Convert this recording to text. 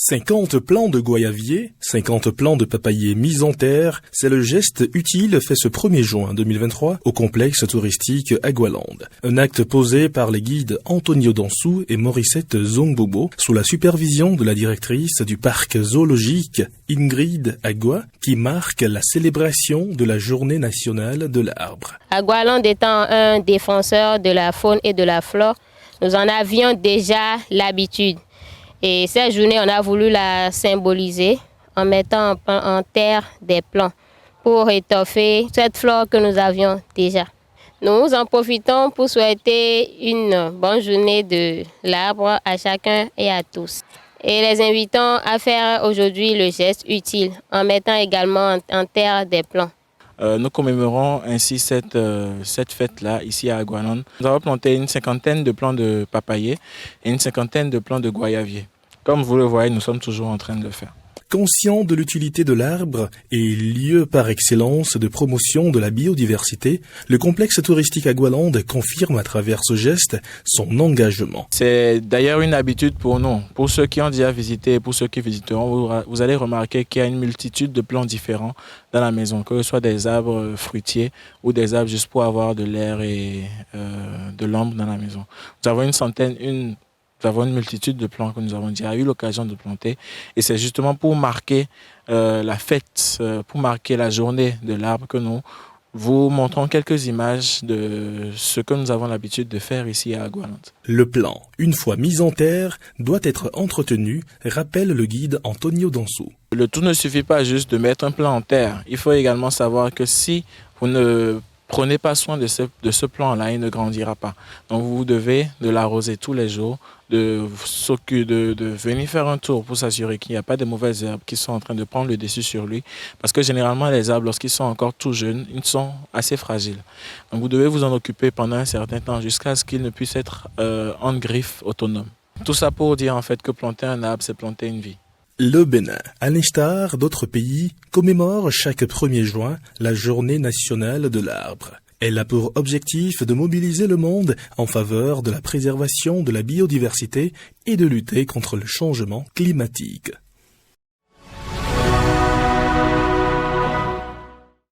50 plants de goyavier, 50 plants de papayers mis en terre, c'est le geste utile fait ce 1er juin 2023 au complexe touristique Agualand. Un acte posé par les guides Antonio Dansou et Morissette Zongbobo sous la supervision de la directrice du parc zoologique Ingrid Agua qui marque la célébration de la journée nationale de l'arbre. Agualand étant un défenseur de la faune et de la flore, nous en avions déjà l'habitude. Et cette journée, on a voulu la symboliser en mettant en terre des plants pour étoffer cette flore que nous avions déjà. Nous en profitons pour souhaiter une bonne journée de l'arbre à chacun et à tous. Et les invitons à faire aujourd'hui le geste utile en mettant également en terre des plants. Nous commémorons ainsi cette fête-là ici à Agualand. Nous avons planté une 50aine de plants de papayers et une 50aine de plants de goyavier. Comme vous le voyez, nous sommes toujours en train de le faire. Conscient de l'utilité de l'arbre et lieu par excellence de promotion de la biodiversité, le complexe touristique Agualand confirme à travers ce geste son engagement. C'est d'ailleurs une habitude pour nous. Pour ceux qui ont déjà visité et pour ceux qui visiteront, vous allez remarquer qu'il y a une multitude de plants différents dans la maison, que ce soit des arbres fruitiers ou des arbres juste pour avoir de l'air et de l'ombre dans la maison. Nous avons Nous avons une multitude de plants que nous avons déjà eu l'occasion de planter et c'est justement pour marquer la fête, pour marquer la journée de l'arbre que nous vous montrons quelques images de ce que nous avons l'habitude de faire ici à Agualand. Le plant, une fois mis en terre, doit être entretenu, rappelle le guide Antonio Dansou. Le tout ne suffit pas juste de mettre un plant en terre. Il faut également savoir que si vous ne prenez pas soin de ce plant-là, il ne grandira pas. Donc vous devez de l'arroser tous les jours, de venir faire un tour pour s'assurer qu'il n'y a pas de mauvaises herbes qui sont en train de prendre le dessus sur lui. Parce que généralement les arbres, lorsqu'ils sont encore tout jeunes, ils sont assez fragiles. Donc vous devez vous en occuper pendant un certain temps jusqu'à ce qu'ils ne puissent être en griffe autonome. Tout ça pour dire en fait que planter un arbre, c'est planter une vie. Le Bénin, à l'instar d'autres pays, commémore chaque 1er juin la journée nationale de l'arbre. Elle a pour objectif de mobiliser le monde en faveur de la préservation de la biodiversité et de lutter contre le changement climatique.